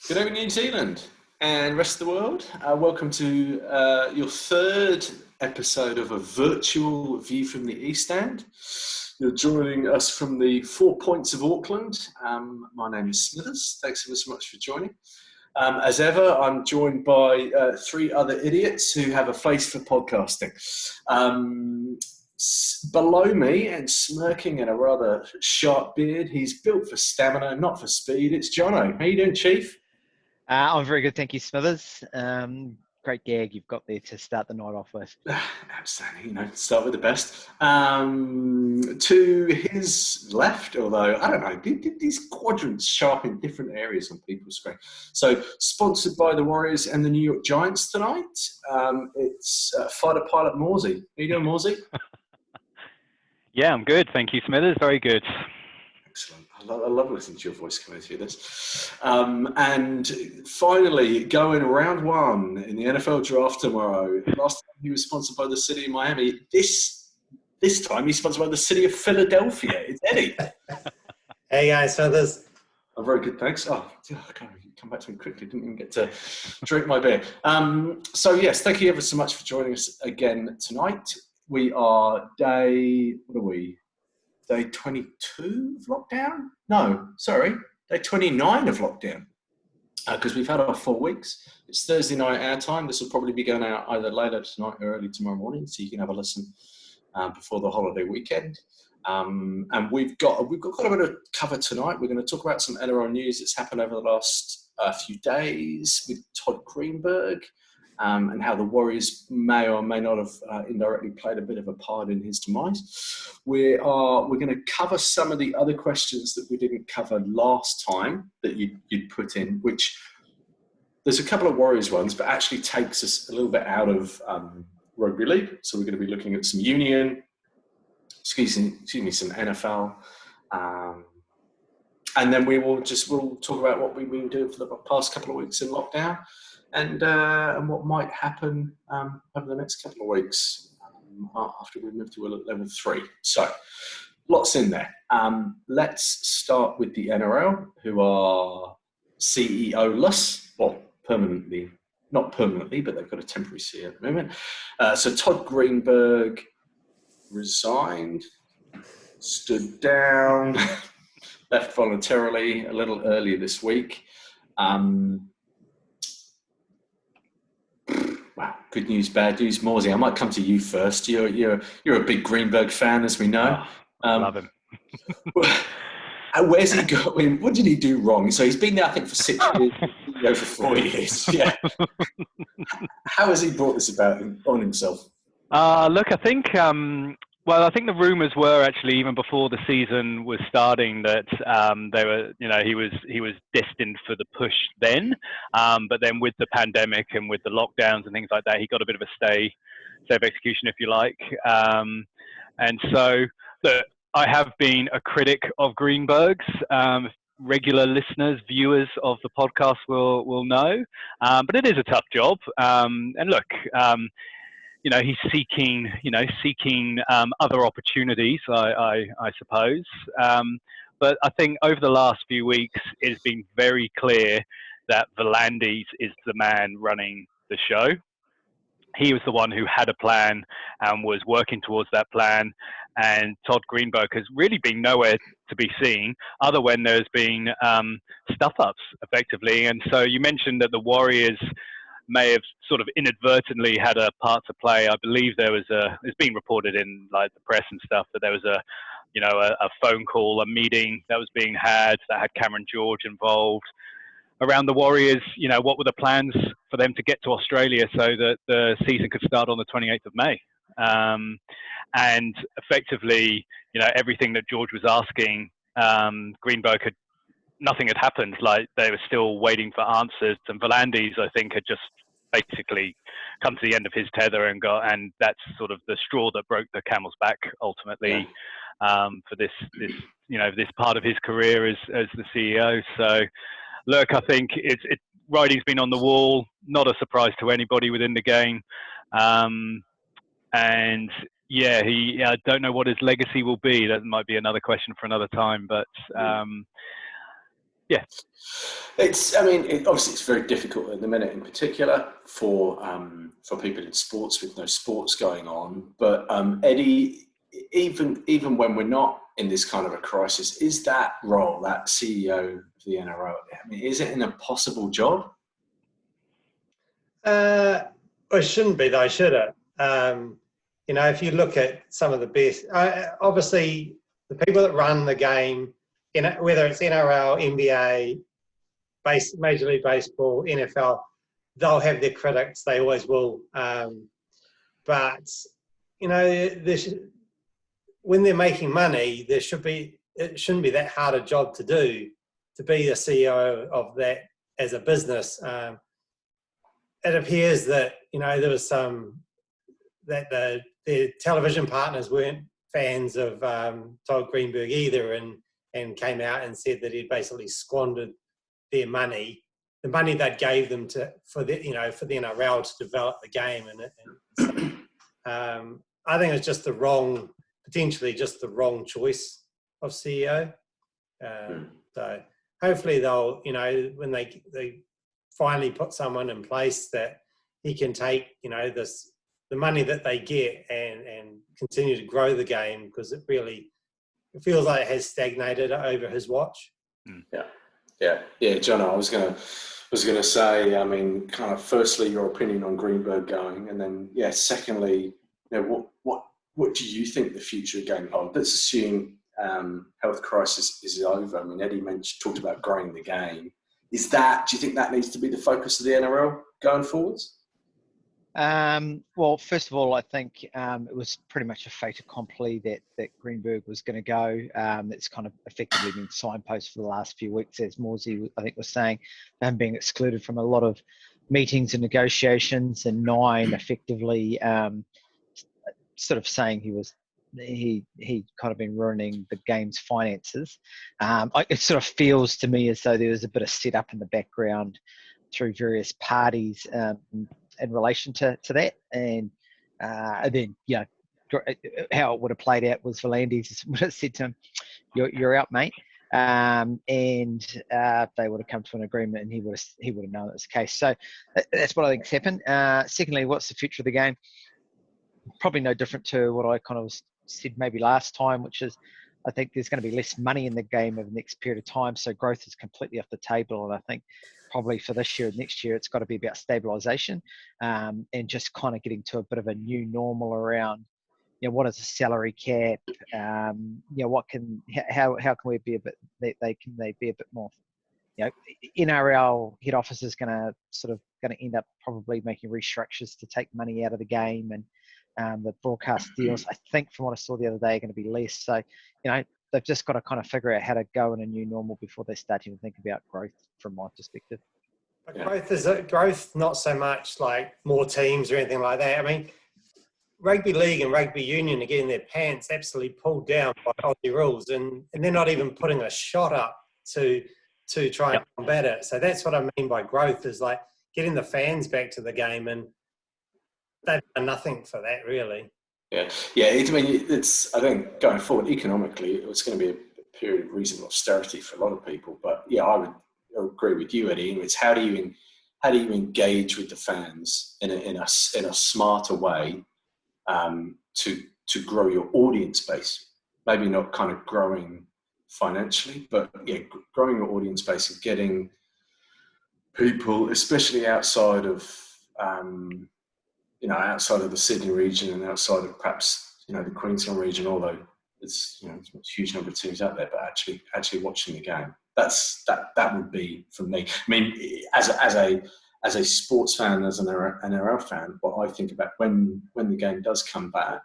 Good evening, New Zealand and rest of the world. Welcome to your third episode of a virtual view from the East End. You're joining us from the 4 Points of Auckland. My name is Smithers. Thanks ever so much for joining. As ever, I'm joined by three other idiots who have a face for podcasting. Below me and smirking in a rather sharp beard, he's built for stamina, not for speed. It's Jono. How you doing, Chief? I'm very good, thank you, Smithers. Great gag you've got there to start the night off with. Outstanding, start with the best. To his left, although, I don't know, these quadrants show up in different areas on people's screen. So, sponsored by the Warriors and the New York Giants tonight, it's fighter pilot Morsey. How you doing, Morsey? Yeah, I'm good, thank you, Smithers. Very good. Excellent. I love listening to your voice coming through this. And finally, going round one in the NFL draft tomorrow. Last time he was sponsored by the city of Miami. This time he's sponsored by the city of Philadelphia. It's Eddie. Hey guys, Feathers. I'm very good, thanks. Oh, God, you come back to me quickly. Didn't even get to drink my beer. So yes, thank you ever so much for joining us again tonight. We are day 22 of lockdown? No, sorry, day 29 of lockdown. Because we've had our 4 weeks. It's Thursday night our time. This will probably be going out either later tonight or early tomorrow morning, so you can have a listen before the holiday weekend. And we've got a bit of cover tonight. We're going to talk about some NRL news that's happened over the last few days with Todd Greenberg. And how the Warriors may or may not have indirectly played a bit of a part in his demise. We're going to cover some of the other questions that we didn't cover last time that you'd put in, which there's a couple of Warriors ones, but actually takes us a little bit out of rugby league. So we're going to be looking at some union, some NFL, and then we'll talk about what we've been doing for the past couple of weeks in lockdown. And what might happen over the next couple of weeks after we move to level 3. So, lots in there. Let's start with the NRL, who are CEO-less, well, not permanently, but they've got a temporary CEO at the moment. So Todd Greenberg resigned, stood down, left voluntarily a little earlier this week. Wow, good news, bad news. Morsey, I might come to you first. You're a big Greenberg fan, as we know. Love him. Where's he going? What did he do wrong? So he's been there, I think, for 6 years, for 4 years. Yeah. How has he brought this about on himself? Look, I think I think the rumours were actually even before the season was starting that they were, he was destined for the push then, but then with the pandemic and with the lockdowns and things like that, he got a bit of a stay of execution, if you like. And so, look, I have been a critic of Greenberg's. Regular listeners, viewers of the podcast will know, but it is a tough job. And look. He's seeking other opportunities, I suppose. But I think over the last few weeks, it's been very clear that V'landys is the man running the show. He was the one who had a plan and was working towards that plan. And Todd Greenberg has really been nowhere to be seen other when there's been stuff-ups, effectively. And so you mentioned that the Warriors may have sort of inadvertently had a part to play. I believe it's been reported in like the press and stuff that there was a phone call, a meeting that was being had that had Cameron George involved around the Warriors. What were the plans for them to get to Australia so that the season could start on the 28th of May? And effectively, everything that George was asking, Greenberg nothing had happened. Like they were still waiting for answers, and V'landys, I think, had just basically come to the end of his tether and that's sort of the straw that broke the camel's back ultimately for this part of his career as the CEO. So, look, I think writing's been on the wall. Not a surprise to anybody within the game, and yeah, I don't know what his legacy will be. That might be another question for another time, but. Yeah. Obviously it's very difficult at the minute, in particular for people in sports with no sports going on. But Eddie, even when we're not in this kind of a crisis, is that role, that CEO of the NRL, I mean, is it an impossible job? Well, it shouldn't be though, should it? If you look at some of the best, obviously the people that run the game, whether it's NRL, NBA, Major League Baseball, NFL, they'll have their critics. They always will. But when they're making money, it shouldn't be that hard a job to do, to be the CEO of that as a business. It appears that there was that their television partners weren't fans of Todd Greenberg either, and came out and said that he'd basically squandered their money, the money they gave them for the NRL to develop the game, and I think it's just potentially just the wrong choice of CEO. So hopefully they'll, when they finally put someone in place that he can take, the money that they get and continue to grow the game, because it feels like it has stagnated over his watch. Yeah, John, I was gonna say, I mean, kind of firstly your opinion on Greenberg going, and then secondly, what do you think the future of game holds? Let's assume health crisis is over. I mean, Eddie talked about growing the game. Do you think that needs to be the focus of the NRL going forwards? Well, first of all, I think it was pretty much a fait accompli that Greenberg was going to go. It's kind of effectively been signposted for the last few weeks, as Morsey, I think, was saying, being excluded from a lot of meetings and negotiations, and Nine effectively sort of saying he kind of been ruining the game's finances. It sort of feels to me as though there was a bit of setup in the background through various parties in relation to that, and then how it would have played out was Volandis would have said to him, "You're out, mate," and they would have come to an agreement, and he would have known that was the case. So that's what I think's happened. Secondly, what's the future of the game? Probably no different to what I kind of said maybe last time, which is I think there's going to be less money in the game over the next period of time, so growth is completely off the table. And I think probably for this year and next year, it's got to be about stabilisation and just kind of getting to a bit of a new normal around, what is the salary cap? How can we be a bit? They be a bit more. NRL head office is going to end up probably making restructures to take money out of the game, and the broadcast deals, I think, from what I saw the other day, are going to be less. So, they've just got to kind of figure out how to go in a new normal before they start to think about growth, from my perspective. But growth, not so much like more teams or anything like that. I mean, rugby league and rugby union are getting their pants absolutely pulled down by Aussie rules, and they're not even putting a shot up to try and combat it. So that's what I mean by growth, is like getting the fans back to the game, and they've done nothing for that, really. Yeah. I think going forward economically, it's going to be a period of reasonable austerity for a lot of people. But I would agree with you, Eddie. It's how do you engage with the fans in a smarter way to grow your audience base? Maybe not kind of growing financially, but growing your audience base and getting people, especially outside of outside of the Sydney region and outside of perhaps the Queensland region, although there's a huge number of teams out there, but actually watching the game, that would be for me. I mean, as a sports fan, as an NRL fan, what I think about when the game does come back,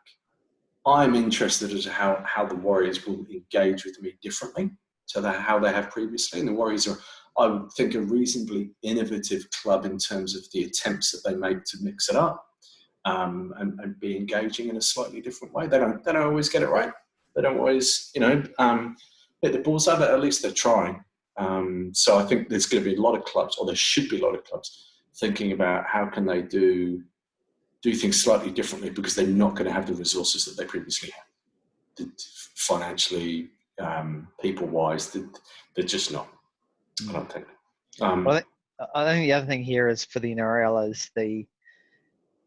I'm interested as to how the Warriors will engage with me differently to how they have previously. And the Warriors are, I would think, a reasonably innovative club in terms of the attempts that they make to mix it up and be engaging in a slightly different way. They don't always get it right. They don't always, hit the bullseye, but at least they're trying. So I think there's going to be a lot of clubs, or there should be a lot of clubs, thinking about how can they do things slightly differently, because they're not going to have the resources that they previously had. Financially, people-wise, they're just not. I don't think. Well, I think the other thing here is for the NRL is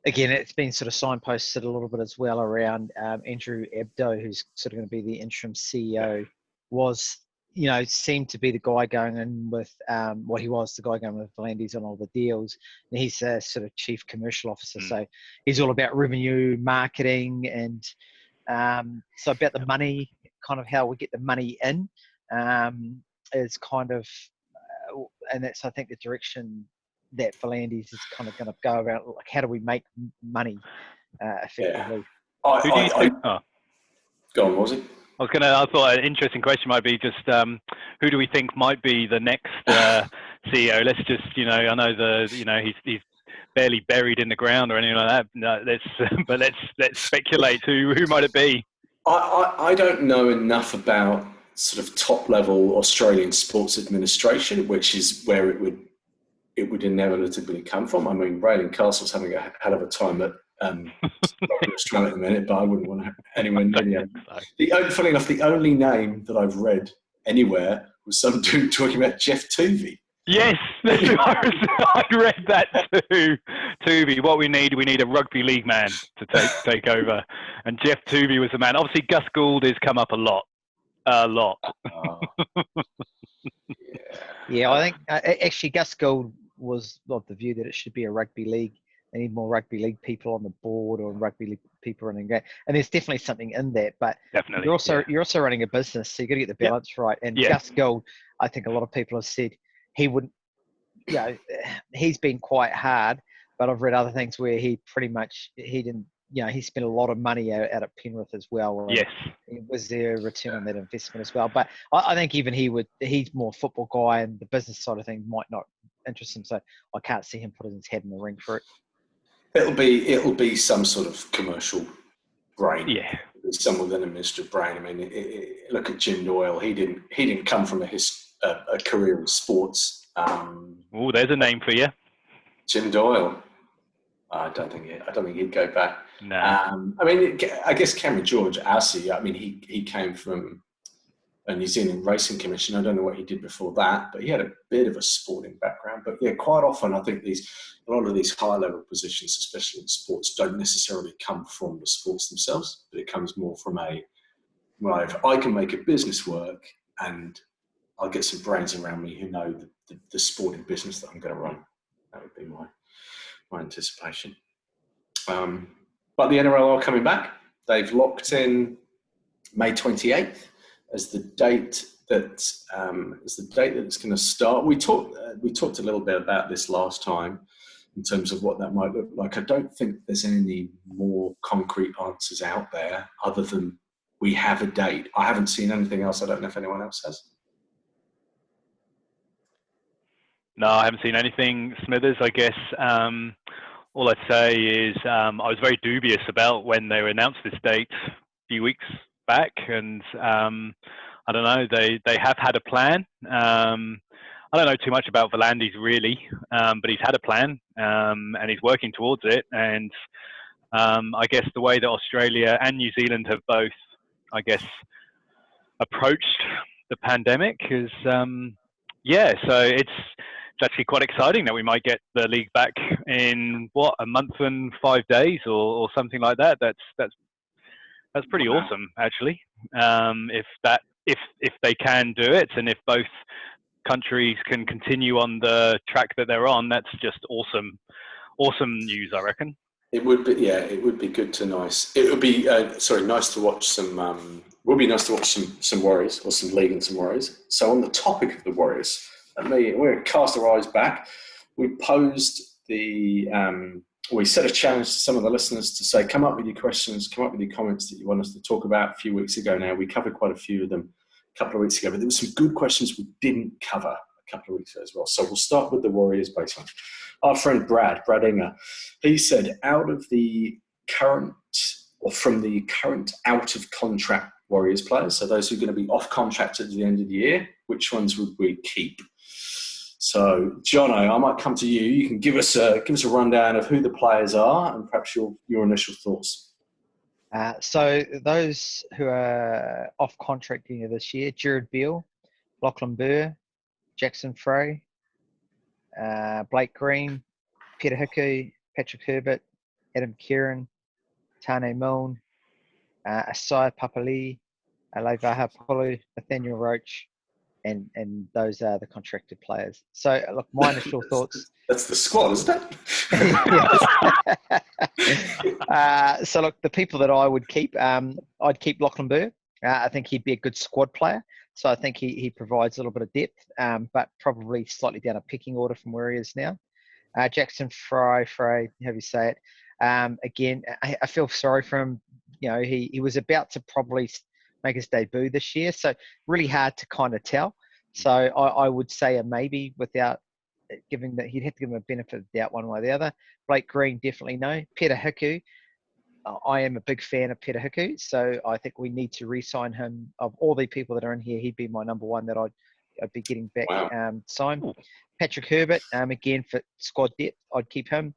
again, it's been sort of signposted a little bit as well around Andrew Abdo, who's sort of going to be the interim CEO, was, seemed to be the guy going in with, he was the guy going with Volandis on all the deals. And he's a sort of chief commercial officer. So he's all about revenue, marketing, and so about the money, kind of how we get the money in is kind of, and that's, I think, the direction that Volandis is kind of going to go about, like, how do we make money effectively? Who do you think? Go on, was it? I thought an interesting question might be just who do we think might be the next CEO? Let's just, I know he's barely buried in the ground or anything like that. No, let's speculate who might it be? I don't know enough about sort of top level Australian sports administration, which is where it would inevitably come from. I mean, Braylon Castle's having a hell of a time at Australia at the minute, but I wouldn't want anyone near him. Funny enough, the only name that I've read anywhere was some dude talking about Jeff Tuvey. Yes, I read that too. Tuvey, what we need a rugby league man to take over, and Jeff Tuvey was the man. Obviously, Gus Gould has come up a lot. Yeah, I think actually Gus Gould was of the view that it should be a rugby league. They need more rugby league people on the board, or rugby league people running game. And there's definitely something in that. But definitely, you're also running a business, so you got to get the balance right. And Gus Gould, I think a lot of people have said he wouldn't. He's been quite hard, but I've read other things where he didn't. He spent a lot of money out at Penrith as well. Yes. Was there a return on that investment as well? But I think even he's more football guy, and the business side of things might not interest him. So I can't see him putting his head in the ring for it. It'll be some sort of commercial brain. Yeah. Someone with an administrative brain. I mean, look at Jim Doyle. He didn't come from a career in sports. There's a name for you. Jim Doyle. I don't think he'd go back. No. I mean, I guess Cameron George, our CEO, I mean, he came from a New Zealand Racing Commission. I don't know what he did before that, but he had a bit of a sporting background. But yeah, quite often I think a lot of these high level positions, especially in sports, don't necessarily come from the sports themselves, but it comes more from if I can make a business work and I'll get some brains around me who know the sporting business that I'm going to run. That would be my anticipation. But the NRL are coming back. They've locked in May 28th as the date that it's going to start. We talked a little bit about this last time in terms of what that might look like. I don't think there's any more concrete answers out there other than we have a date. I haven't seen anything else. I don't know if anyone else has. No, I haven't seen anything, Smithers. I guess all I'd say is I was very dubious about when they announced this date a few weeks back, and I don't know, they have had a plan. I don't know too much about Volandis really, but he's had a plan and he's working towards it. And I guess the way that Australia and New Zealand have both, I guess, approached the pandemic is, so it's actually quite exciting that we might get the league back in a month and 5 days or something like that. That's pretty awesome, actually. If they can do it, and if both countries can continue on the track that they're on, that's just awesome news, I reckon. It would be, it would be good to nice. It would be nice to watch some. Would be nice to watch some Warriors, or some league and some Warriors. So on the topic of the Warriors, we're going to cast our eyes back. We posed we set a challenge to some of the listeners to say, come up with your questions, come up with your comments that you want us to talk about a few weeks ago now. We covered quite a few of them a couple of weeks ago, but there were some good questions we didn't cover a couple of weeks ago as well. So we'll start with the Warriors baseline. Our friend Brad Inger, he said, from the current out of contract Warriors players, so those who are going to be off contract at the end of the year, which ones would we keep? So, Jono, I might come to you. You can give us a rundown of who the players are and perhaps your initial thoughts. So those who are off contract this year: Jared Beale, Lachlan Burr, Jackson Frey, Blake Green, Peter Hiku, Patrick Herbert, Adam Kieran, Tane Milne, Asai Papali, Levaha Pulu, Nathaniel Roach, and those are the contracted players. So, look, my initial thoughts. That's the squad, isn't it? So, look, the people that I would keep, I'd keep Lachlan Burr. I think he'd be a good squad player. So I think he provides a little bit of depth, but probably slightly down a pecking order from where he is now. Jackson Frey, however you say it. Again, I feel sorry for him. You know, he was about to probably make his debut this year, so really hard to kind of tell. So I would say a maybe without giving that. He'd have to give him a benefit of the doubt one way or the other. Blake Green, definitely no. Peter Hiku, I am a big fan of Peter Hiku, so I think we need to re-sign him. Of all the people that are in here, he'd be my number one that I'd be getting back signed. Patrick Herbert, again, for squad depth, I'd keep him.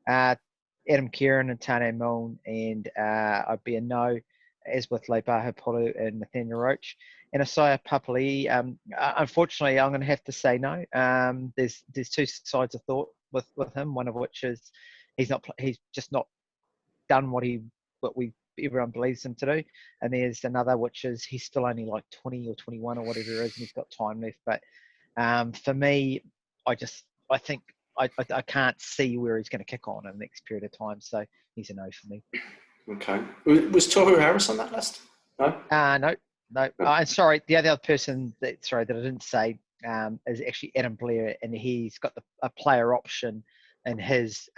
Adam Kieran and Tane Milne, and I'd be a no, as with Lebaha Polu and Nathaniel Roach. And Asaya Papali, unfortunately, I'm going to have to say no. There's two sides of thought with him, one of which is he's just not done what everyone believes him to do, and there's another which is he's still only like 20 or 21 or whatever it is, and he's got time left. But for me, I think I can't see where he's going to kick on in the next period of time, so he's a no for me. Okay, was Tohu Harris on that list? No. No. Sorry, the other person that I didn't say is actually Adam Blair, and he's got a player option in his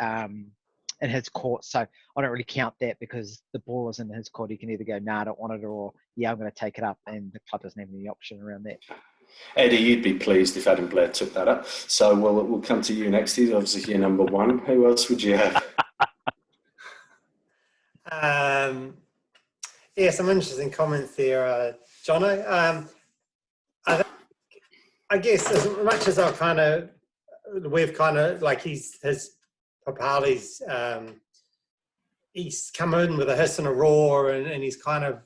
court, so I don't really count that because the ball is in his court. He can either go, I don't want it, or I'm going to take it up, and the club doesn't have any option around that. Eddie, you'd be pleased if Adam Blair took that up. So we'll come to you next. He's obviously your number one. Who else would you have? Some interesting comments there, Jono. I guess as much as we've kind of like his Papali's, he's come in with a hiss and a roar, and he's kind of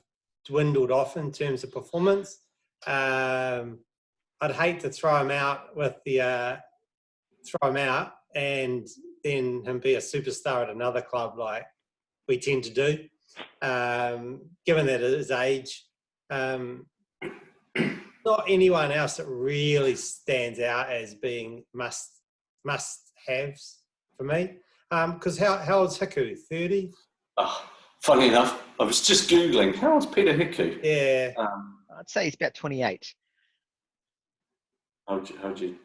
dwindled off in terms of performance. I'd hate to throw him out and then him be a superstar at another club like we tend to do, given that at his age. Not anyone else that really stands out as being must-haves for me. Because how old's Hiku? 30? Oh, funny enough, I was just Googling, how old's Peter Hiku? Yeah. I'd say he's about 28. How'd you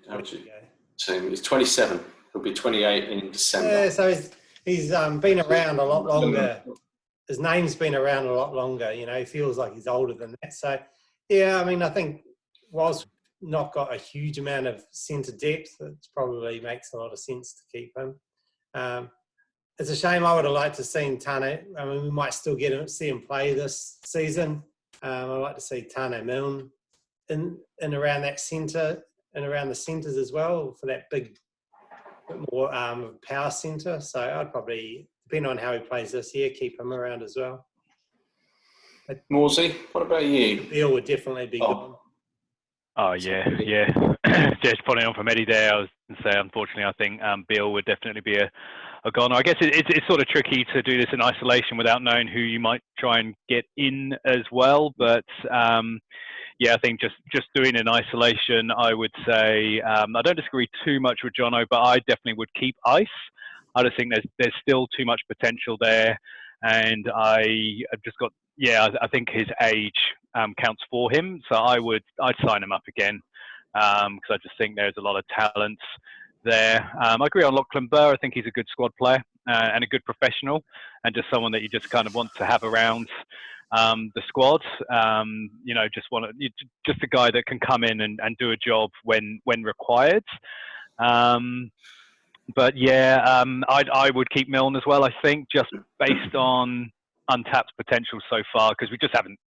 see him? He's 27. He'll be 28 in December. Yeah, so he's been around a lot longer. His name's been around a lot longer. You know, he feels like he's older than that. So, yeah, I mean, I think whilst not got a huge amount of centre depth, it probably makes a lot of sense to keep him. It's a shame. I would have liked to see Tane. I mean, we might still see him play this season. I'd like to see Tane Milne in around that centre and around the centres as well for that bit more power centre. So I'd probably, depending on how he plays this year, keep him around as well. Morsey, what about you? Bill would definitely be gone. Oh, yeah. Just following on from Eddie there, I was going to say, unfortunately, I think Bill would definitely be a goner. I guess it's sort of tricky to do this in isolation without knowing who you might try and get in as well. But, I think just doing it in isolation, I would say, I don't disagree too much with Jono, but I definitely would keep Ice. I just think there's still too much potential there. And I've just got, I think his age counts for him. So I'd sign him up again because I just think there's a lot of talent there. I agree on Lachlan Burr. I think he's a good squad player and a good professional, and just someone that you just kind of want to have around the squad. Just a guy that can come in and do a job when required. But I would keep Milne as well. I think just based on untapped potential so far, because we just haven't.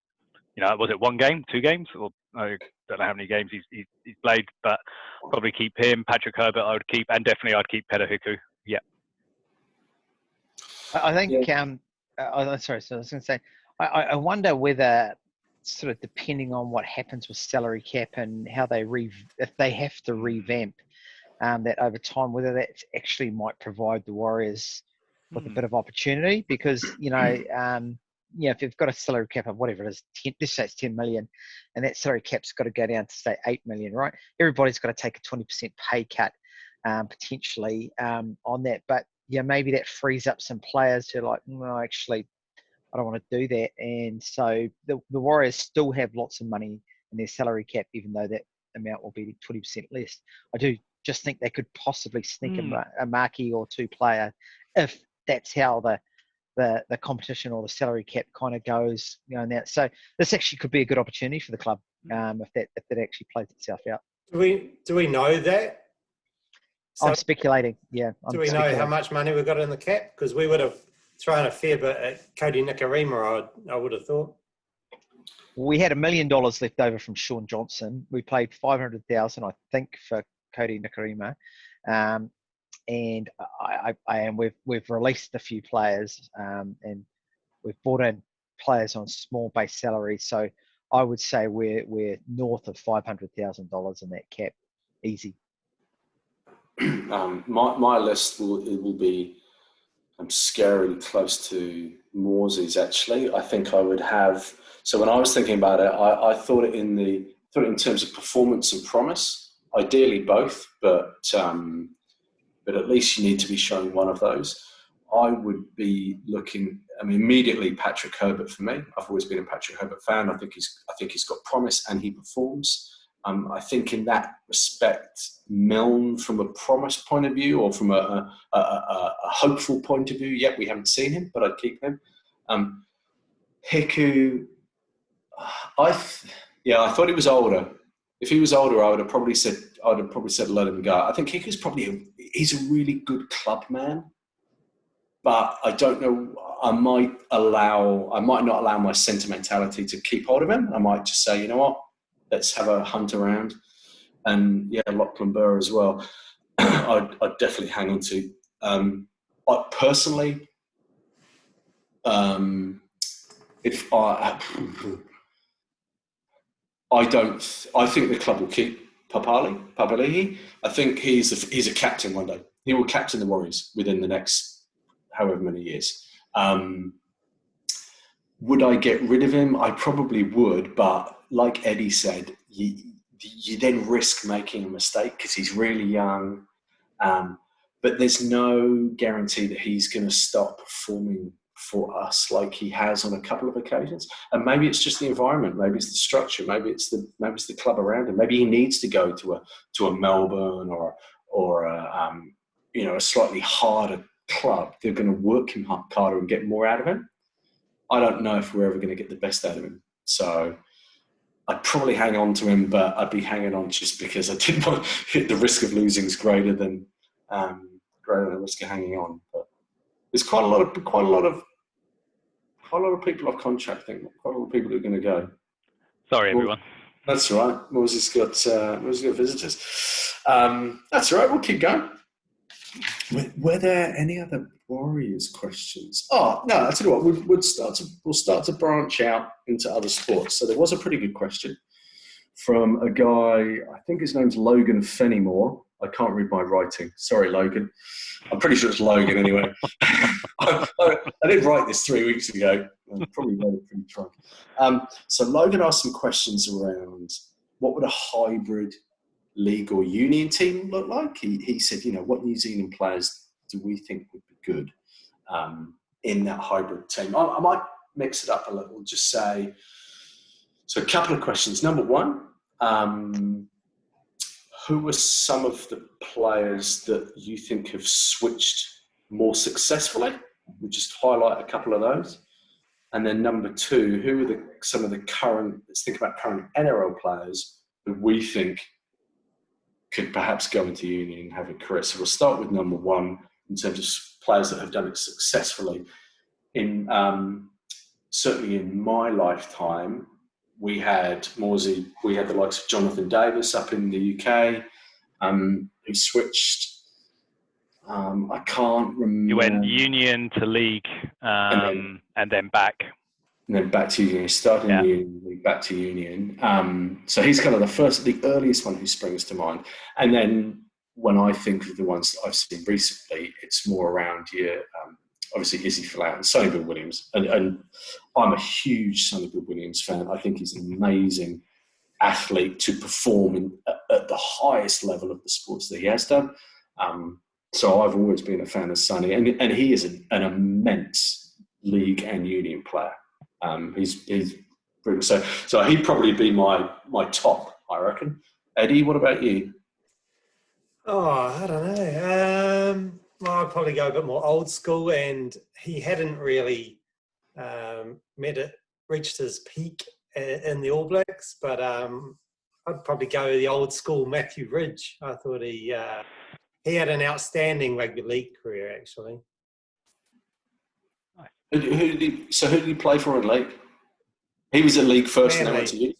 Was it 1 game, 2 games, or I don't know how many games he's played, but probably keep him. Patrick Herbert I would keep, and definitely I'd keep Peter Hiku. Yeah. I think. Sorry. So I was going to say, I wonder whether sort of depending on what happens with salary cap and how they if they have to revamp that over time, whether that actually might provide the Warriors with a bit of opportunity, because if you've got a salary cap of whatever it is, let's say it's 10 million, and that salary cap's got to go down to say 8 million, right? Everybody's got to take a 20% pay cut potentially on that, but maybe that frees up some players who are like, no, actually, I don't want to do that. And so the Warriors still have lots of money in their salary cap, even though that amount will be 20% less. I do just think they could possibly sneak a marquee or two player if that's how the competition or the salary cap kind of goes. Now, so this actually could be a good opportunity for the club if that actually plays itself out. Do we know that? So I'm speculating. Yeah. Do we know how much money we've got in the cap? Because we would have thrown a fair bit at Cody Nikarima, I would have thought. We had $1 million left over from Sean Johnson. We paid $500,000, I think, for Cody Nikarima, and we've released a few players, and we've brought in players on small base salaries. So I would say we're north of $500,000 in that cap, easy. My list will be scarily close to Morsey's. Actually, I think I would have. So when I was thinking about it, I thought it in terms of performance and promise. Ideally both, but at least you need to be showing one of those. I would be looking. Immediately Patrick Herbert for me. I've always been a Patrick Herbert fan. I think he's got promise and he performs. I think in that respect, Milne, from a promise point of view or from a hopeful point of view, yet we haven't seen him, but I'd keep him. Hiku, I thought he was older. If he was older, I would have probably said let him go. I think Hiku's he's a really good club man, but I don't know. I might not allow my sentimentality to keep hold of him. I might just say, you know what? Let's have a hunt around. And Lachlan Burr as well. I'd definitely hang on to. I personally, I think the club will keep Papali'i. I think he's a captain one day. He will captain the Warriors within the next however many years. Would I get rid of him? I probably would, but like Eddie said, you then risk making a mistake because he's really young. But there's no guarantee that he's going to stop performing for us like he has on a couple of occasions. And maybe it's just the environment, maybe it's the structure, maybe it's the club around him. Maybe he needs to go to a Melbourne or a slightly harder club. They're going to work him harder and get more out of him. I don't know if we're ever going to get the best out of him. So I'd probably hang on to him, but I'd be hanging on just because I didn't want the risk of losing is greater than the risk of hanging on. But there's quite a lot of people off contract. I think quite a lot of people who are going to go. Sorry, everyone. That's all right. Mosey's got visitors. That's all right. We'll keep going. Were there any other Warriors questions? Oh no, I tell you what, we'll start to branch out into other sports. So there was a pretty good question from a guy. I think his name's Logan Fenimore. I can't read my writing. Sorry, Logan. I'm pretty sure it's Logan anyway. I did write this 3 weeks ago. I probably read it pretty drunk. So Logan asked some questions around what would a hybrid league or union team look like. He said, what New Zealand players do we think would be good in that hybrid team? I might mix it up a little, just say, so a couple of questions. Number one, who were some of the players that you think have switched more successfully? We'll just highlight a couple of those. And then number two, who are some of the current, let's think about current NRL players that we think could perhaps go into union and have a career. So we'll start with number one in terms of players that have done it successfully. Certainly in my lifetime, we had Morsey, we had the likes of Jonathan Davis up in the UK, who switched. I can't remember. You went union to league and then back. and then back to Union. Started in Union, back to Union. So he's kind of the earliest one who springs to mind. And then when I think of the ones that I've seen recently, it's more around your obviously Izzy Folau and Sonny Bill Williams. And I'm a huge Sonny Bill Williams fan. I think he's an amazing athlete to perform at the highest level of the sports that he has done. So I've always been a fan of Sonny, and he is an immense league and union player. He's brilliant. So he'd probably be my top, I reckon. Eddie, what about you? Oh, I don't know. Well, I'd probably go a bit more old school, and he hadn't really reached his peak in the All Blacks, but I'd probably go the old school Matthew Ridge. I thought he had an outstanding rugby league career, actually. Who did he play for in league? He was at league first and then went to Union?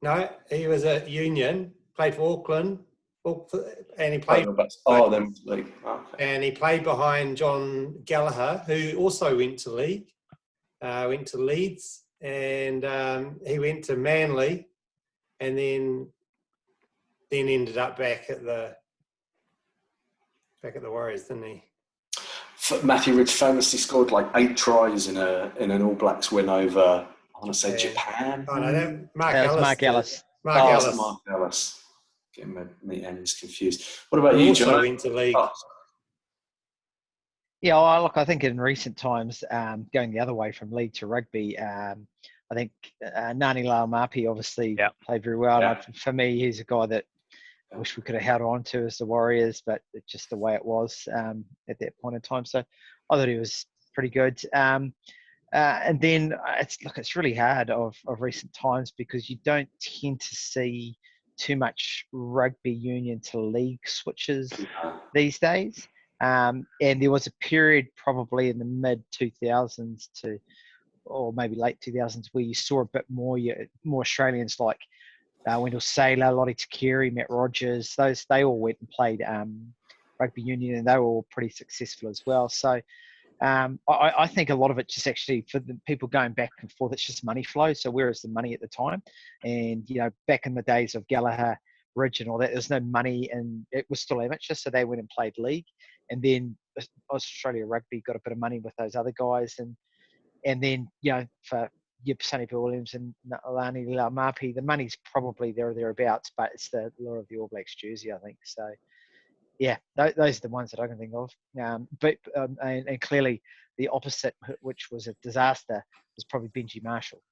No, he was at Union, played for Auckland, and he played. Then league. Oh, okay. And he played behind John Gallagher, who also went to league, went to Leeds, and he went to Manly, and then ended up back at the Warriors, didn't he? Matthew Ridge famously scored like 8 tries in an All Blacks win over, I want to say Japan. Oh no, Mark Ellis. Mark Ellis. Getting my ends confused. What about you, John? Also went to league. Oh. Yeah, well, look, I think in recent times, going the other way from league to rugby, I think Nani Laumapi obviously played very well. Yeah. For me, he's a guy that I wish we could have held on to as the Warriors, but it's just the way it was at that point in time. So I thought he was pretty good. And then it's really hard of recent times because you don't tend to see too much rugby union to league switches these days. And there was a period probably in the mid 2000s or maybe late 2000s where you saw a bit more Australians like Wendell Saylor, Lottie Takiri, Matt Rogers. They all went and played rugby union, and they were all pretty successful as well. So I think a lot of it just actually for the people going back and forth, it's just money flow. So where is the money at the time? And back in the days of Gallagher, Ridge, and all that, there's no money, and it was still amateur, so they went and played league. And then Australia Rugby got a bit of money with those other guys, and then for Sonny Bill Williams and Nani Laumapi, the money's probably there or thereabouts, but it's the lure of the All Blacks jersey, I think. So, yeah, those are the ones that I can think of. And clearly the opposite, which was a disaster, was probably Benji Marshall.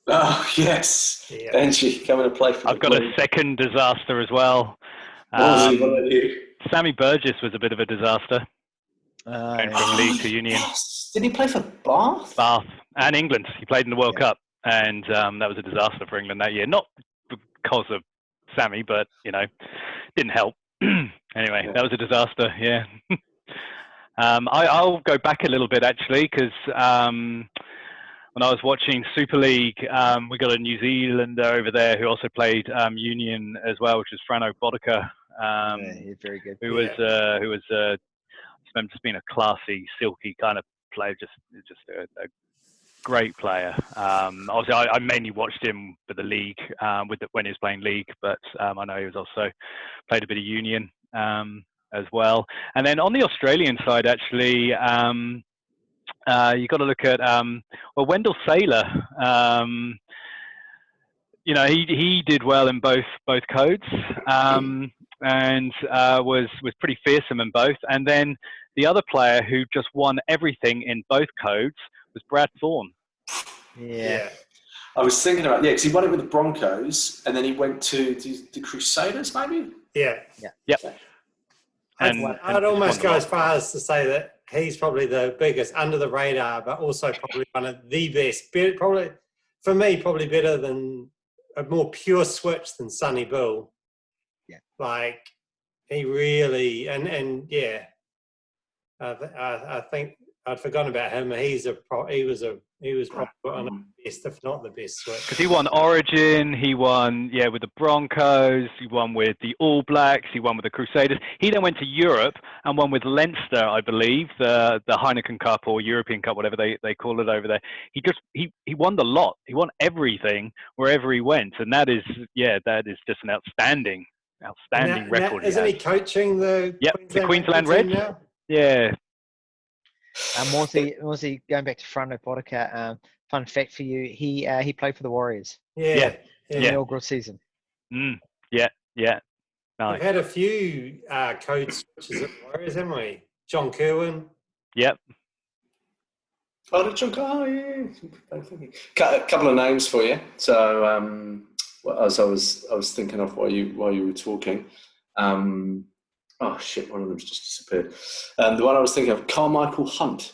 Oh, yes. Yeah. Benji coming to play for I've got a second disaster as well. Sammy Burgess was a bit of a disaster. Going from league to union. Yes. Did he play for Bath? Bath and England. He played in the World Cup, and that was a disaster for England that year. Not because of Sammy, but didn't help. Anyway, that was a disaster. Yeah. I'll go back a little bit actually, because when I was watching Super League, we got a New Zealander over there who also played union as well, which is Frano Bodica. He's very good. Who was just being a classy, silky kind of player, just a great player. Obviously, I mainly watched him for the league when he was playing league, but I know he was also played a bit of union as well. And then on the Australian side, actually, you got to look at Wendell Saylor. He did well in both codes. And was pretty fearsome in both. And then the other player who just won everything in both codes was Brad Thorne. Yeah. I was thinking about, because he won it with the Broncos, and then he went to the Crusaders, maybe? Yeah. Yep. I'd almost go as far as to say that he's probably the biggest under the radar, but also probably one of the best. Probably, for me, probably better than a more pure switch than Sonny Bill. Yeah. Like, he really, I think I'd forgotten about him. He was probably one of the best, if not the best switch. Because he won Origin, he won with the Broncos, he won with the All Blacks, he won with the Crusaders. He then went to Europe and won with Leinster, I believe, the Heineken Cup or European Cup, whatever they call it over there. He won the lot. He won everything wherever he went, and that is just an outstanding record. Isn't he coaching the Queensland team Reds now? Yeah. Morsey, going back to Frano Potica, fun fact for you, he played for the Warriors. Yeah. In the inaugural season. Yeah. Nice. We've had a few code switches at the Warriors, haven't we? John Kerwin. Yep. Oh, John. Oh, yeah. A couple of names for you. So, as I was thinking of while you were talking. Oh shit! One of them's just disappeared. The one I was thinking of, Carmichael Hunt,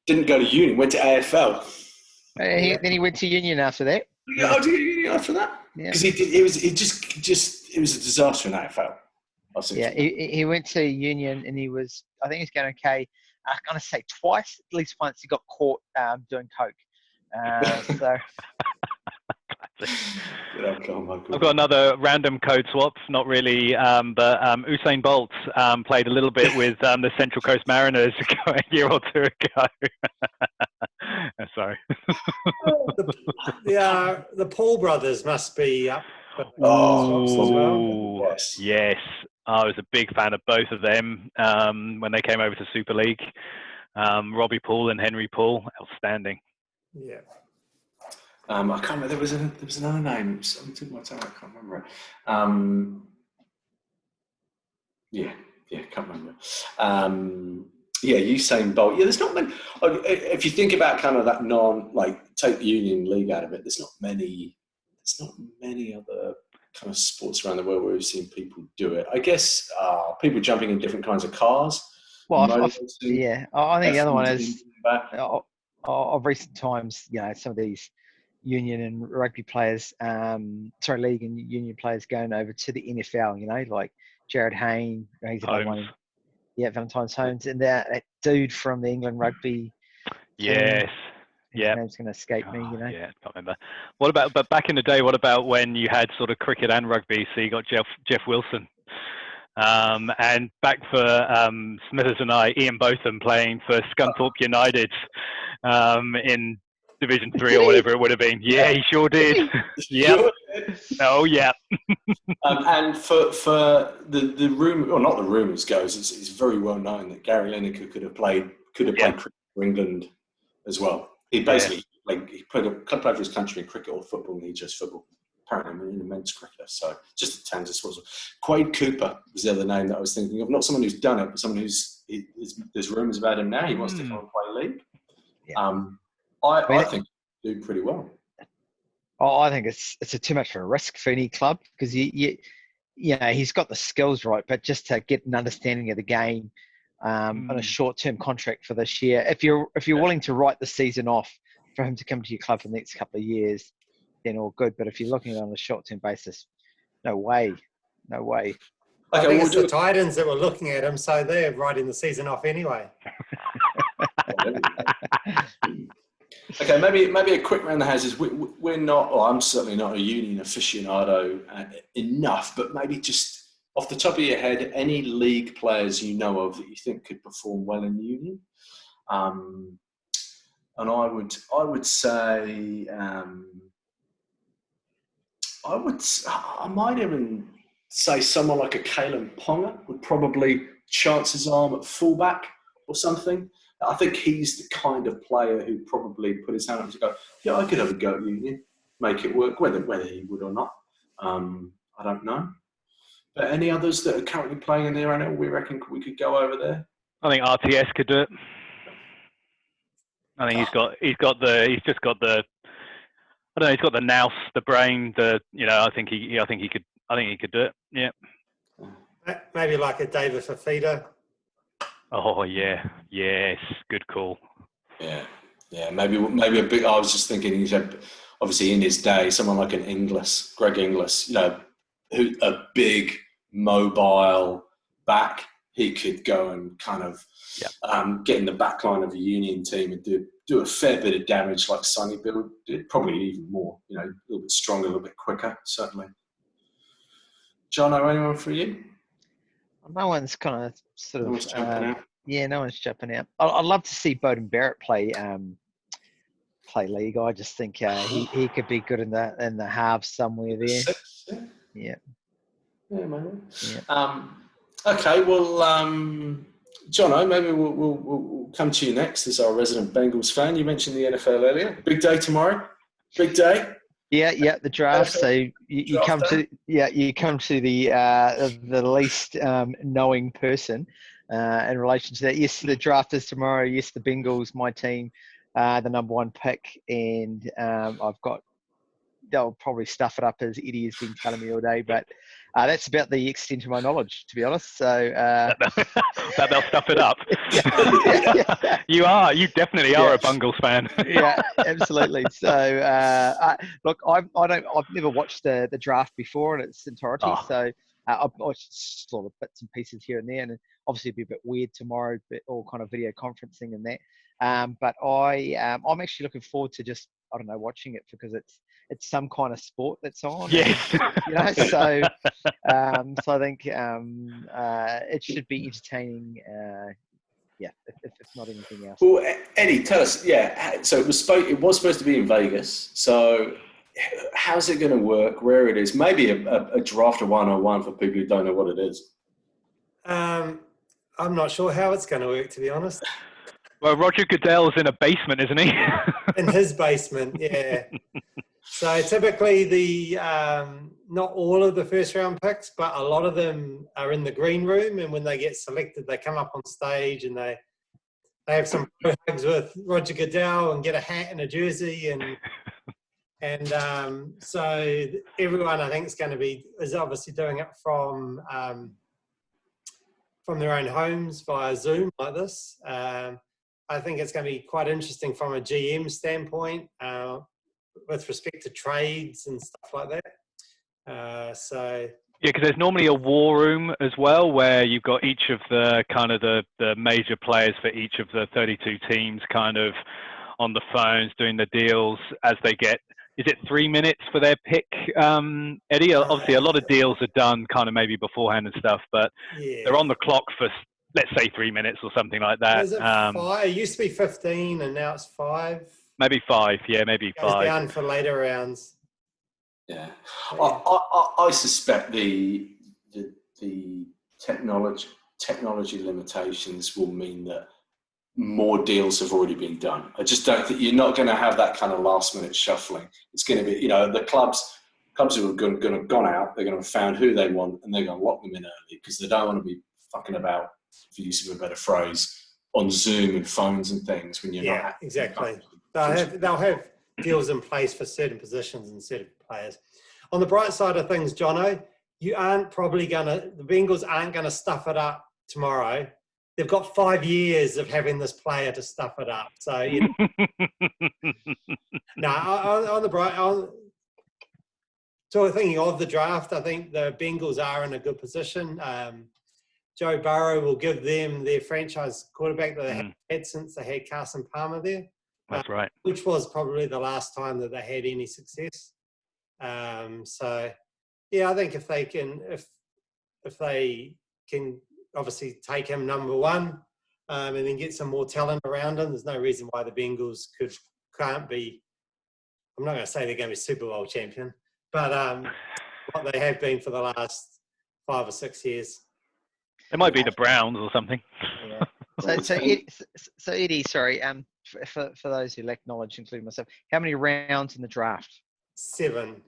didn't go to uni, went to AFL. Then he went to Union after that. Oh, did he go to Union after that? Yeah. Because it was a disaster in AFL. Yeah, he went to Union and I think he's going okay. I'm going to say twice, at least once he got caught doing coke. So. I've got another random code swap, not really, but Usain Bolt played a little bit with the Central Coast Mariners a year or two ago. Sorry. The Paul brothers must be up. Oh, yes. I was a big fan of both of them when they came over to Super League. Robbie Paul and Henry Paul, outstanding. Yeah. I can't remember. There was another name. Something took my time. I can't remember it. Can't remember. Usain Bolt. Yeah, there's not many. If you think about kind of that take the Union League out of it, there's not many other kind of sports around the world where we've seen people do it. I guess people jumping in different kinds of cars. Well, I think the other one is of recent times. Some of these Union and rugby players, league and Union players going over to the NFL, like Jared Hayne, he's another one. Yeah, Valentine's Holmes, and that dude from the England rugby. Yes. His name's going to escape me, Yeah, I can't remember. But back in the day, what about when you had sort of cricket and rugby? So you got Jeff Wilson. And back for Smithers and I, Ian Botham playing for Scunthorpe United in Division 3 or whatever it would have been. Yeah, he sure did. Yeah. Oh, yeah. And for the rumor, or not the rumours goes, it's very well known that Gary Lineker could have played cricket for England as well. He basically he played for his country in cricket or football, and he just football. Apparently, an immense cricketer. So just a tangent. Quade Cooper was the other name that I was thinking of. Not someone who's done it, but someone there's rumours about him now. He wants to come and play league. Yeah. I think he'll do pretty well. I think it's too much of a risk for any club because he's got the skills right, but just to get an understanding of the game on a short-term contract for this year, if you're willing to write the season off for him to come to your club for the next couple of years, then all good. But if you're looking on a short-term basis, no way. Okay, I think it's the Titans that were looking at him, so they're writing the season off anyway. Okay, maybe a quick round the houses. We're not, or I'm certainly not a Union aficionado enough, but maybe just off the top of your head, any league players you know of that you think could perform well in the Union? And I would say, I might even say someone like a Kalen Ponga would probably chance his arm at fullback or something. I think he's the kind of player who probably put his hand up to go, yeah, I could have a go at Union, make it work, whether he would or not. I don't know. But any others that are currently playing in the NRL, we reckon we could go over there? I think RTS could do it. I think he's got the nous, the brain, I think he could do it. Yeah. Maybe like a David Fafita. Oh yeah, yes, good call. Yeah, maybe a big. I was just thinking he's obviously in his day, someone like Greg Inglis, who a big mobile back he could go and kind of Yep. get in the back line of a Union team and do a fair bit of damage like Sonny Bill did, probably even more, you know, a little bit stronger, a little bit quicker, certainly. John, anyone for you? No one's kind of sort No of one's jumping out. Yeah, no one's jumping out. I'd love to see Bowden Barrett play league. I just think he could be good in the halves somewhere there. Yeah. Yeah, maybe. Yeah. Okay, well, Jono, maybe we'll come to you next as our resident Bengals fan. You mentioned the NFL earlier. Big day tomorrow. Big day. Yeah, the draft. So you come to the least knowing person in relation to that. Yes, the draft is tomorrow. Yes, the Bengals, my team, the number one pick, and they'll probably stuff it up as Eddie has been telling me all day, but that's about the extent of my knowledge, to be honest. So that they'll stuff it up. Yeah. You definitely are a Bungles fan. Yeah, absolutely. So look, I've never watched the draft before in its entirety. So I've watched sort of bits and pieces here and there, and obviously it'd be a bit weird tomorrow, but all kind of video conferencing and that. But I'm actually looking forward to just, I don't know, watching it because it's some kind of sport that's on. Yes. And, so I think it should be entertaining. If not anything else. Well, Eddie, tell us. Yeah, so it was supposed to be in Vegas. So how's it going to work? Where it is? Maybe a draft of 101 for people who don't know what it is. I'm not sure how it's going to work, to be honest. Well, Roger Goodell's in a basement, isn't he? In his basement, yeah. So typically not all of the first round picks, but a lot of them are in the green room, and when they get selected, they come up on stage and they have some hugs with Roger Goodell and get a hat and a jersey, and so everyone I think is obviously doing it from their own homes via Zoom like this. I think it's going to be quite interesting from a GM standpoint. With respect to trades and stuff like that. Yeah, because there's normally a war room as well, where you've got each of the kind of the major players for each of the 32 teams kind of on the phones doing the deals as they get. Is it 3 minutes for their pick, Eddie? Obviously, a lot of deals are done kind of maybe beforehand and stuff, but they're on the clock for, let's say, 3 minutes or something like that. Is it 5? It used to be 15 and now it's 5. Maybe 5, yeah, maybe 5. Goes down for later rounds. Yeah, I suspect the technology limitations will mean that more deals have already been done. I just don't think you're not going to have that kind of last minute shuffling. It's going to be, the clubs who are going to have gone out, they're going to have found who they want and they're going to lock them in early because they don't want to be fucking about, for use of a better phrase, on Zoom and phones and things when you're not. Yeah, exactly. They'll have deals in place for certain positions and certain players. On the bright side of things, Jono, the Bengals aren't going to stuff it up tomorrow. They've got 5 years of having this player to stuff it up. So, thinking of the draft, I think the Bengals are in a good position. Joe Burrow will give them their franchise quarterback that they had since they had Carson Palmer there. That's right. Which was probably the last time that they had any success. I think if they can obviously take him number one and then get some more talent around him, there's no reason why the Bengals can't be. I'm not going to say they're going to be Super Bowl champion, but what they have been for the last 5 or 6 years. It might be the Browns or something. Yeah. So Eddie, sorry. For those who lack knowledge, including myself, how many rounds in the draft? 7.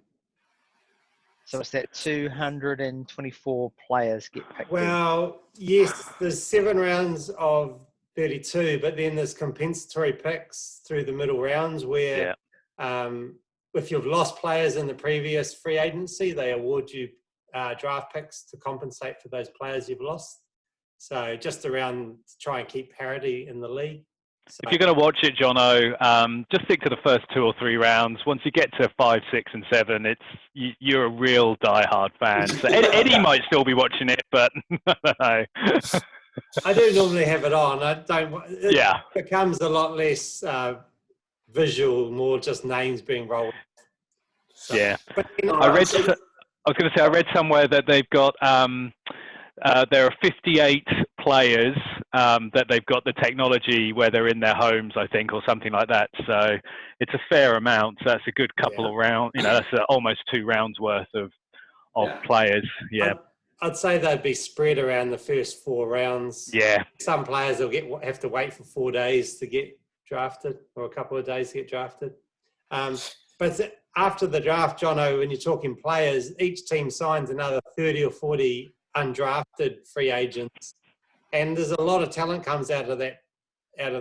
So it's that 224 players get picked. Well, yes, there's 7 rounds of 32, but then there's compensatory picks through the middle rounds where if you've lost players in the previous free agency, they award you draft picks to compensate for those players you've lost. So just around to try and keep parity in the league. So, If you're going to watch it, Jono, just stick to the first 2 or 3 rounds. Once you get to 5, 6, and 7, you're a real diehard fan. So Eddie might still be watching it, but I don't know. I do normally have it on. It becomes a lot less visual, more just names being rolled. So, Yeah. But, I was going to say, I read somewhere that they've got, there are 58 players that they've got the technology where they're in their homes, I think, or something like that. So it's a fair amount. So that's a good couple of rounds. That's almost 2 rounds worth of players. Yeah. I'd say they'd be spread around the first 4 rounds. Yeah. Some players will have to wait for 4 days to get drafted, or a couple of days to get drafted. But after the draft, Jono, when you're talking players, each team signs another 30 or 40 undrafted free agents, and there's a lot of talent comes out of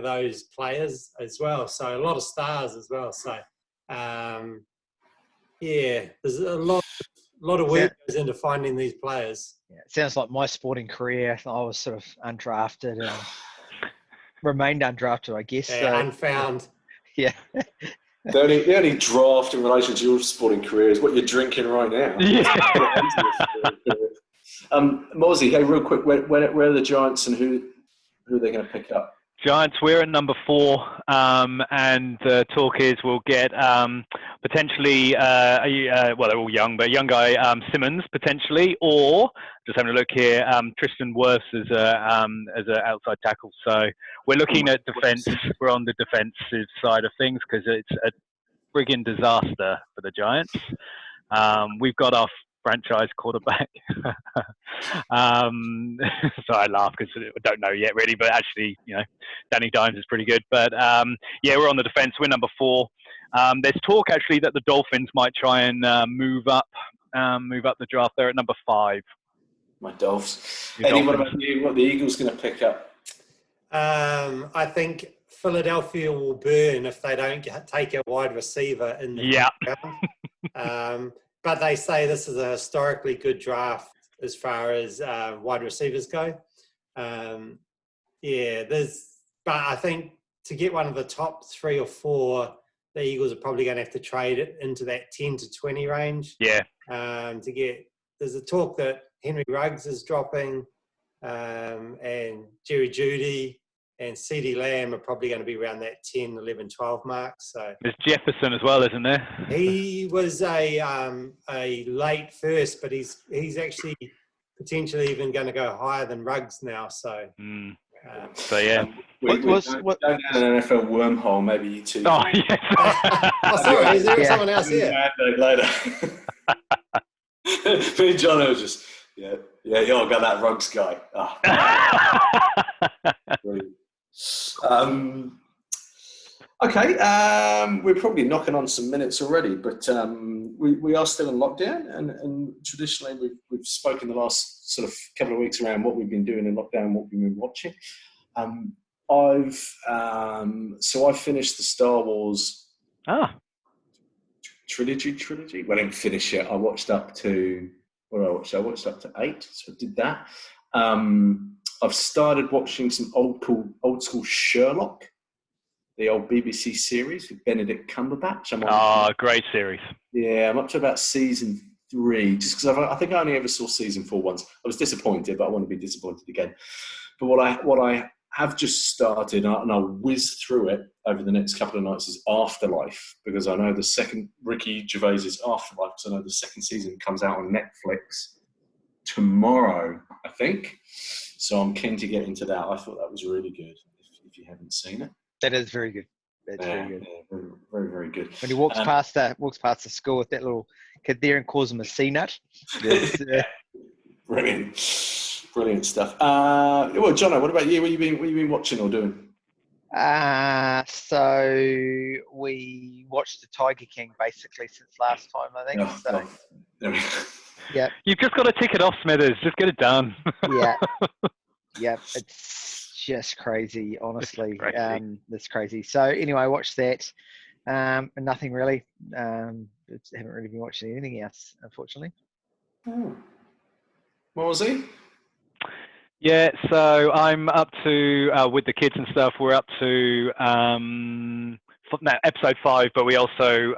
those players as well. So a lot of stars as well. So there's a lot of work goes into finding these players. Yeah, it sounds like my sporting career. I was sort of undrafted and remained undrafted, I guess. Yeah, unfound. Yeah. The only draft in relation to your sporting career is what you're drinking right now. Yeah. Mozzie, hey, real quick, where are the Giants and who are they going to pick up? Giants, we're at number 4, and the talk is we'll get potentially, well, they're all young, but a young guy, Simmons, potentially, or, just having a look here, Tristan Wirfs as an outside tackle. So we're looking at defence. We're on the defensive side of things because it's a frigging disaster for the Giants. We've got our franchise quarterback. So I laugh because I don't know yet really, but actually, Danny Dimes is pretty good. But we're on the defense. We're number 4. There's talk actually that the Dolphins might try and move up the draft. They're at number 5. My Dolphs. Eddie, what about you? What are the Eagles going to pick up? I think Philadelphia will burn if they don't take a wide receiver in the round. But they say this is a historically good draft as far as wide receivers go. But I think to get one of the top 3 or 4, the Eagles are probably going to have to trade it into that 10 to 20 range. Yeah. There's a talk that Henry Ruggs is dropping, and Jerry Jeudy and CeeDee Lamb are probably going to be around that 10, 11, 12 mark. So there's Jefferson as well, isn't there? He was a late first, but he's actually potentially even going to go higher than Ruggs now. So, we don't an NFL wormhole. Maybe you two. Oh, yes. Sorry, is there someone else here? Later. Me and John was just I got that Ruggs guy. Okay, we're probably knocking on some minutes already, but we are still in lockdown, and traditionally we've spoken the last sort of couple of weeks around what we've been doing in lockdown and what we've been watching. I've finished the Star Wars trilogy. Well, I didn't finish it. I watched up to I watched up to 8, so I did that. I've started watching some old school Sherlock, the old BBC series with Benedict Cumberbatch. Great series. Yeah, I'm up to about season 3, just because I think I only ever saw season 4 once. I was disappointed, but I want to be disappointed again. But what I have just started, and I'll whiz through it over the next couple of nights, is Afterlife, because I know the second Ricky Gervais's Afterlife, because I know the second season comes out on Netflix tomorrow, I think. So I'm keen to get into that. I thought that was really good. If you haven't seen it, that is very good. That's very good. Yeah, very, very, very good. When he walks past the school with that little kid there and calls him a C-nut. Brilliant stuff. Well, Jono, what about you? What you been watching or doing? So we watched the Tiger King basically since last time, I think. Yeah. You've just got to tick it off, Smithers. Just get it done. Yeah. It's just crazy, honestly. It's crazy. So anyway, I watched that. And nothing really. Haven't really been watching anything else, unfortunately. What was he? Yeah, so I'm up to with the kids and stuff. We're up to episode 5, but we also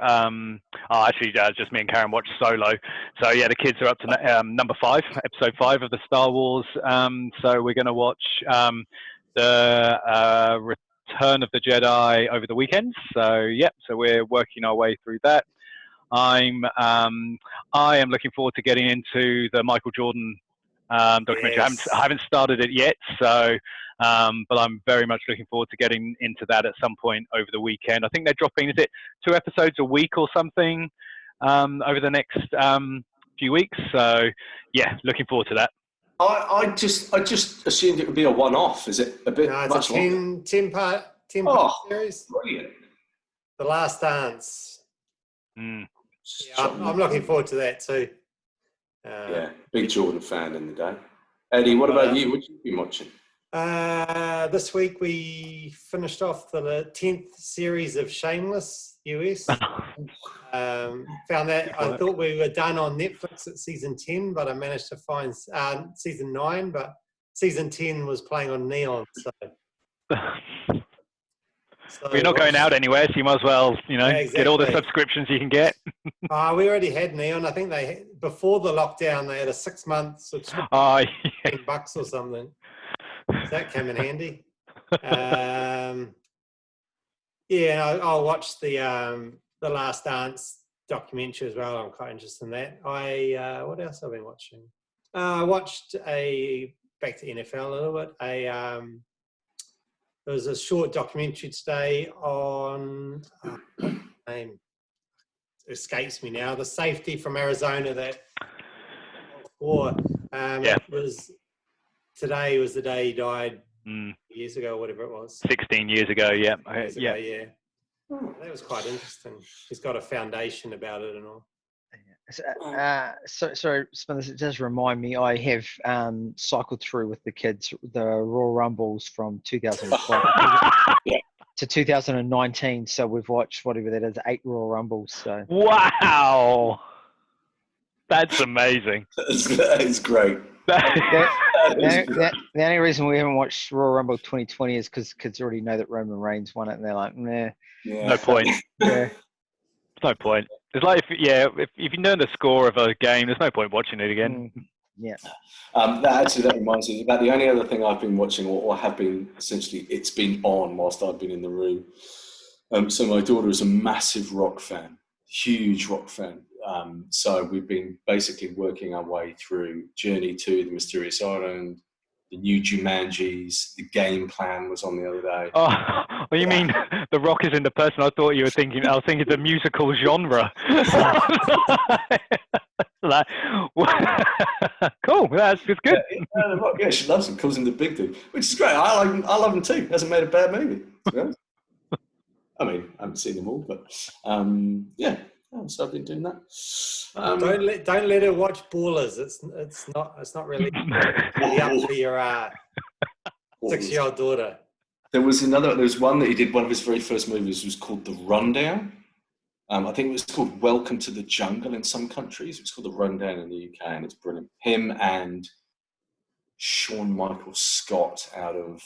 just me and Karen watched Solo. So yeah, the kids are up to number 5, episode 5 of the Star Wars. So we're going to watch the Return of the Jedi over the weekend. So yeah, so we're working our way through that. I am looking forward to getting into the Michael Jordan documentary. Yes. I haven't started it yet, so but I'm very much looking forward to getting into that at some point over the weekend. I think they're dropping, is it 2 episodes a week or something over the next few weeks? So yeah, looking forward to that. I just assumed it would be a one-off. Is it a bit No, it's much a longer? 10 part series. Brilliant. The Last Dance. Mm. Yeah, I'm looking forward to that too. Yeah, big Jordan fan in the day. Eddie, what about you? What have you been watching? This week we finished off the 10th series of Shameless US. Found that I thought we were done on Netflix at season 10, but I managed to find season 9, but season 10 was playing on Neon. So You're not going out anywhere, so you might as well, get all the exactly. subscriptions you can get. We already had Neon. I think before the lockdown they had a 6-month subscription, $10 or something. So that came in handy. I'll watch the Last Dance documentary as well. I'm quite interested in that. What else have I been watching? I watched back to NFL a little bit. There was a short documentary today on what name escapes me now. The safety from Arizona that today was the day he died years ago, whatever it was. 16 years ago, yeah. Yeah. That was quite interesting. He's got a foundation about it and all. Sorry, Smithers, it does remind me, I have cycled through with the kids the Royal Rumbles from 2012 to 2019. So we've watched whatever that is, 8 Royal Rumbles. So wow, that's amazing. That is great. The only reason we haven't watched Royal Rumble 2020 is because kids already know that Roman Reigns won it, and they're like, nah. Yeah. No point. Yeah. No point. It's like if you know the score of a game, there's no point watching it again. Yeah. That reminds me about the only other thing I've been watching, or have been essentially, it's been on whilst I've been in the room. So my daughter is a massive rock fan, huge rock fan. So we've been basically working our way through Journey to the Mysterious Island, the new Jumanjis. The Game Plan was on the other day. Oh, well, you mean The Rock is in the person? I thought you were thinking. I was thinking the musical genre. Cool. That's good. Yeah, she loves him. Calls him the big dude, which is great. I love him too. Hasn't made a bad movie, to be honest. I mean, I haven't seen them all, but yeah. So I've been doing that. Don't let her watch Ballers. It's not really up to your 6-year-old daughter. There was one that he did. One of his very first movies was called The Rundown. I think it was called Welcome to the Jungle in some countries. It's called The Rundown in the UK, and it's brilliant. Him and Sean Michael Scott out of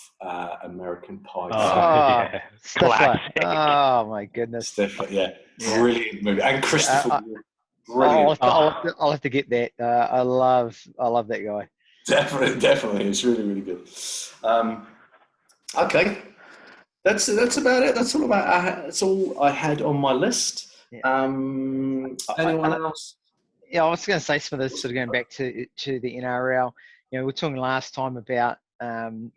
American Pie. Classic. Oh my goodness. Yeah, brilliant movie. And Christopher, brilliant. I'll have to get that. I love that guy. Definitely, it's really, really good. Okay, that's about it. That's all I had on my list. Yeah. Anyone else? Yeah, I was going to say some of this, sort of going back to the NRL. We were talking last time about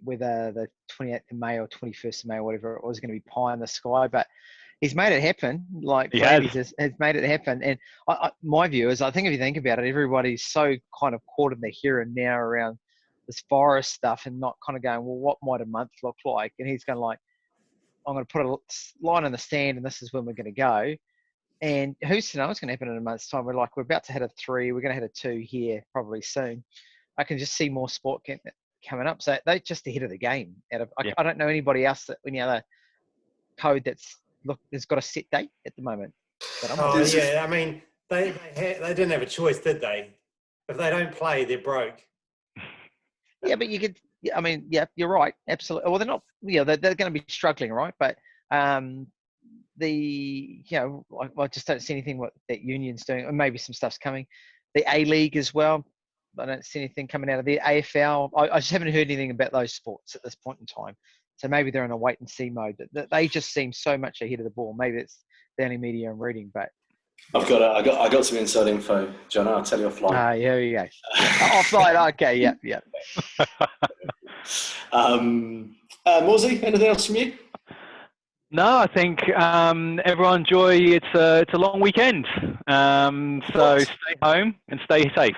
whether the 28th of May or 21st of May, or whatever it was, going to be pie in the sky, but he's made it happen. Like has made it happen. And my view is, I think if you think about it, everybody's so kind of caught in the here and now around this virus stuff and not kind of going, well, what might a month look like? And he's going like, I'm going to put a line in the sand and this is when we're going to go. And who's to know what's going to happen in a month's time? We're about to hit a 3. We're going to hit a 2 here probably soon. I can just see more sport coming up. So they're just ahead of the game. I don't know anybody else any other code has got a set date at the moment. I mean, they didn't have a choice, did they? If they don't play, they're broke. Yeah, but you could yeah, I mean, yeah, you're right. Absolutely. Well, they're not. Yeah, they're going to be struggling, right? But I just don't see anything what that Union's doing, or maybe some stuff's coming. The A League as well. I don't see anything coming out of the AFL. I just haven't heard anything about those sports at this point in time. So maybe they're in a wait and see mode. They just seem so much ahead of the ball. Maybe it's the only media I'm reading, but I got some inside info, John. I'll tell you offline. Here we go. Offline. Okay. Yeah. Morsey, anything else from you? No, I think everyone enjoy. It's a long weekend, so stay home and stay safe.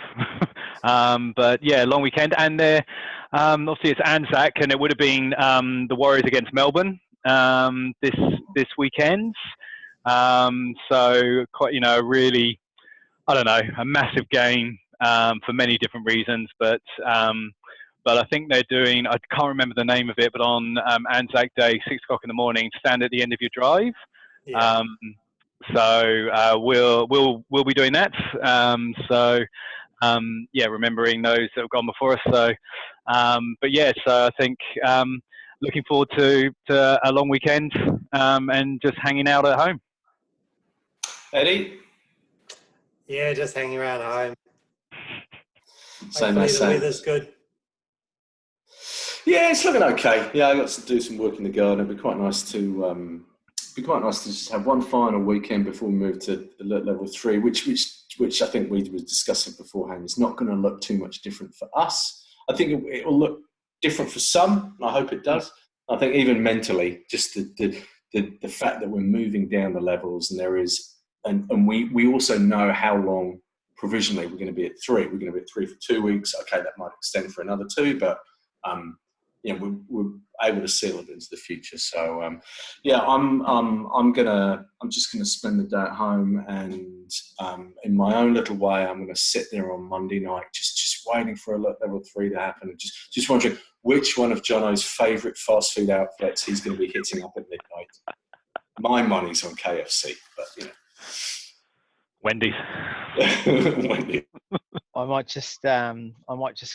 But yeah, long weekend, and there obviously it's ANZAC, and it would have been the Warriors against Melbourne this weekend. So quite really, I don't know, a massive game for many different reasons, but I think they're doing, I can't remember the name of it, but on ANZAC Day, 6 o'clock in the morning, stand at the end of your drive. Yeah. So we'll be doing that. Remembering those that have gone before us. So, so I think looking forward to a long weekend and just hanging out at home. Eddie? Yeah, just hanging around at home. Same Hopefully as the weather's good. Yeah, it's looking okay. Yeah, I got to do some work in the garden. It'd be quite nice to just have one final weekend before we move to level 3, which I think we were discussing beforehand. It's not going to look too much different for us. I think it will look different for some, and I hope it does. I think even mentally, just the fact that we're moving down the levels, and there is, and we also know how long provisionally we're going to be at 3. We're going to be at 3 for 2 weeks. Okay, that might extend for another 2, but we're able to seal it into the future. So I'm just gonna spend the day at home, and in my own little way, I'm gonna sit there on Monday night, just waiting for a level 3 to happen, and just wondering which one of Jono's favourite fast food outlets he's going to be hitting up at midnight. My money's on KFC, but Wendy's. Wendy's. I might just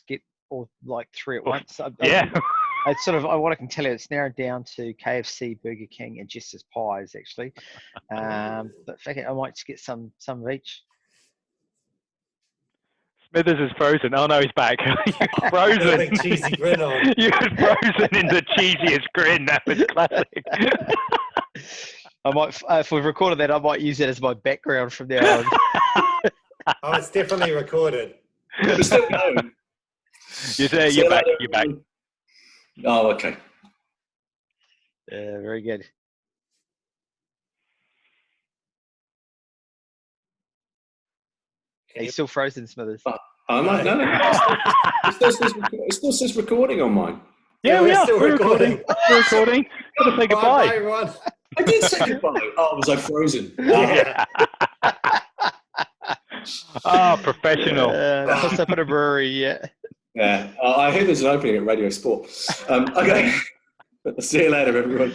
get all like 3 at once. Yeah. It's sort of what I can tell you. It's narrowed down to KFC, Burger King, and Jester's Pies actually. But fuck it, I might just get some of each. Smithers is frozen. Oh no, he's back. You're frozen. Big cheesy grin on. You're frozen in the cheesiest grin. That was classic. I might, if we've recorded that, I might use that as my background from now on. Oh, it's definitely recorded. We're still going. You're back. You're back. Oh, okay. Very good. He's still frozen, Smithers. No. It still says recording on mine. Yeah, we are. still We're recording. We're recording. Gotta say goodbye. Bye, everyone. I did say goodbye. Oh, was I frozen? Yeah. Professional. That's up at a brewery, yeah. Yeah, I hear there's an opening at Radio Sport. Okay, see you later, everyone.